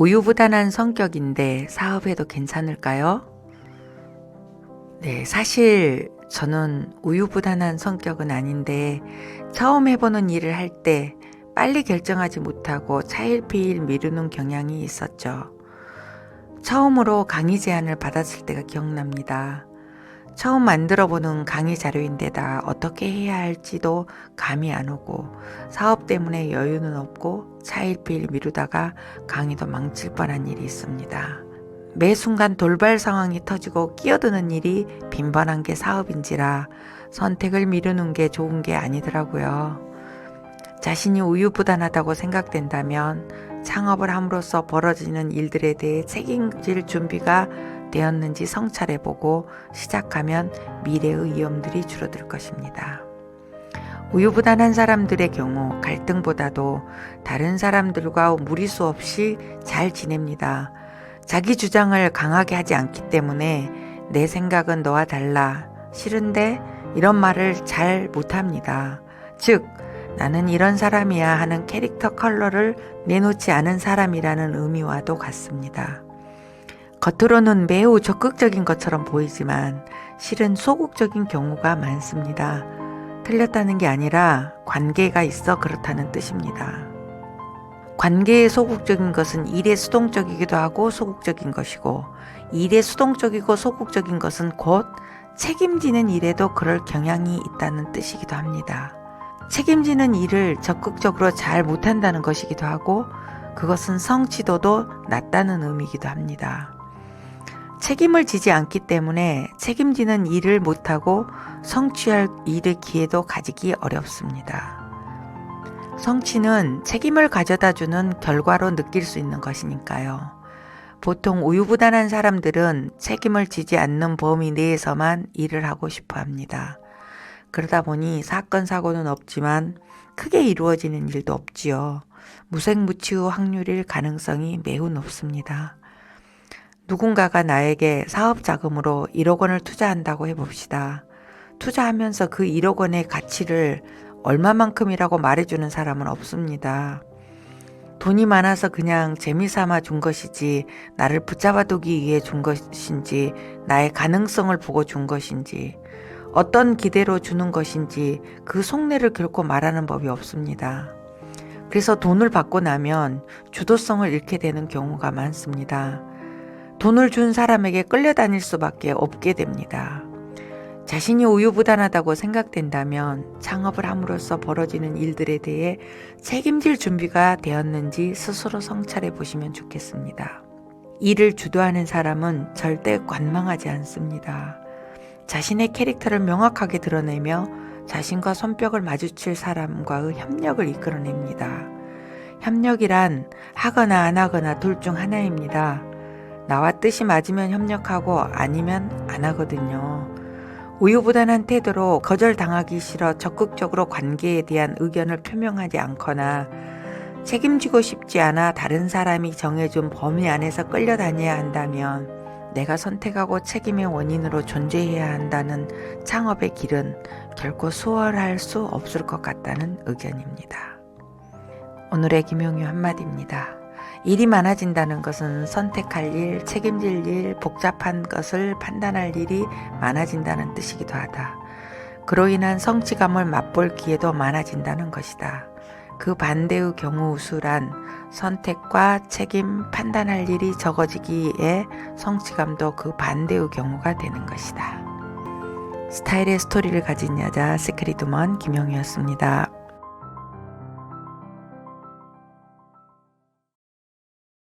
우유부단한 성격인데 사업해도 괜찮을까요? 네, 사실 저는 우유부단한 성격은 아닌데 처음 해보는 일을 할 때 빨리 결정하지 못하고 차일피일 미루는 경향이 있었죠. 처음으로 강의 제안을 받았을 때가 기억납니다. 처음 만들어보는 강의 자료인데다 어떻게 해야 할지도 감이 안 오고 사업 때문에 여유는 없고 차일피일 미루다가 강의도 망칠 뻔한 일이 있습니다. 매 순간 돌발 상황이 터지고 끼어드는 일이 빈번한 게 사업인지라 선택을 미루는 게 좋은 게 아니더라고요. 자신이 우유부단하다고 생각된다면 창업을 함으로써 벌어지는 일들에 대해 책임질 준비가 되었는지 성찰해보고 시작하면 미래의 위험들이 줄어들 것입니다. 우유부단한 사람들의 경우 갈등보다도 다른 사람들과 무리수 없이 잘 지냅니다. 자기 주장을 강하게 하지 않기 때문에 내 생각은 너와 달라, 싫은데 이런 말을 잘 못합니다. 즉, 나는 이런 사람이야 하는 캐릭터 컬러를 내놓지 않은 사람이라는 의미와도 같습니다. 겉으로는 매우 적극적인 것처럼 보이지만 실은 소극적인 경우가 많습니다. 틀렸다는 게 아니라 관계가 있어 그렇다는 뜻입니다. 관계에 소극적인 것은 일에 수동적이기도 하고 소극적인 것이고 일에 수동적이고 소극적인 것은 곧 책임지는 일에도 그럴 경향이 있다는 뜻이기도 합니다. 책임지는 일을 적극적으로 잘 못한다는 것이기도 하고 그것은 성취도도 낮다는 의미이기도 합니다. 책임을 지지 않기 때문에 책임지는 일을 못하고 성취할 일의 기회도 가지기 어렵습니다. 성취는 책임을 가져다 주는 결과로 느낄 수 있는 것이니까요. 보통 우유부단한 사람들은 책임을 지지 않는 범위 내에서만 일을 하고 싶어 합니다. 그러다 보니 사건, 사고는 없지만 크게 이루어지는 일도 없지요. 무색무취의 확률일 가능성이 매우 높습니다. 누군가가 나에게 사업 자금으로 1억 원을 투자한다고 해봅시다. 투자하면서 그 1억 원의 가치를 얼마만큼이라고 말해주는 사람은 없습니다. 돈이 많아서 그냥 재미삼아 준 것이지 나를 붙잡아두기 위해 준 것인지 나의 가능성을 보고 준 것인지 어떤 기대로 주는 것인지 그 속내를 결코 말하는 법이 없습니다. 그래서 돈을 받고 나면 주도성을 잃게 되는 경우가 많습니다. 돈을 준 사람에게 끌려다닐 수밖에 없게 됩니다. 자신이 우유부단하다고 생각된다면 창업을 함으로써 벌어지는 일들에 대해 책임질 준비가 되었는지 스스로 성찰해 보시면 좋겠습니다. 일을 주도하는 사람은 절대 관망하지 않습니다. 자신의 캐릭터를 명확하게 드러내며 자신과 손뼉을 마주칠 사람과의 협력을 이끌어냅니다. 협력이란 하거나 안 하거나 둘 중 하나입니다. 나와 뜻이 맞으면 협력하고 아니면 안 하거든요. 우유부단한 태도로 거절당하기 싫어 적극적으로 관계에 대한 의견을 표명하지 않거나 책임지고 싶지 않아 다른 사람이 정해준 범위 안에서 끌려다녀야 한다면 내가 선택하고 책임의 원인으로 존재해야 한다는 창업의 길은 결코 수월할 수 없을 것 같다는 의견입니다. 오늘의 김용유 한마디입니다. 일이 많아진다는 것은 선택할 일, 책임질 일, 복잡한 것을 판단할 일이 많아진다는 뜻이기도 하다. 그로 인한 성취감을 맛볼 기회도 많아진다는 것이다. 그 반대의 경우 우수란 선택과 책임, 판단할 일이 적어지기에 성취감도 그 반대의 경우가 되는 것이다. 스타일의 스토리를 가진 여자 시크릿우먼 김용유였습니다.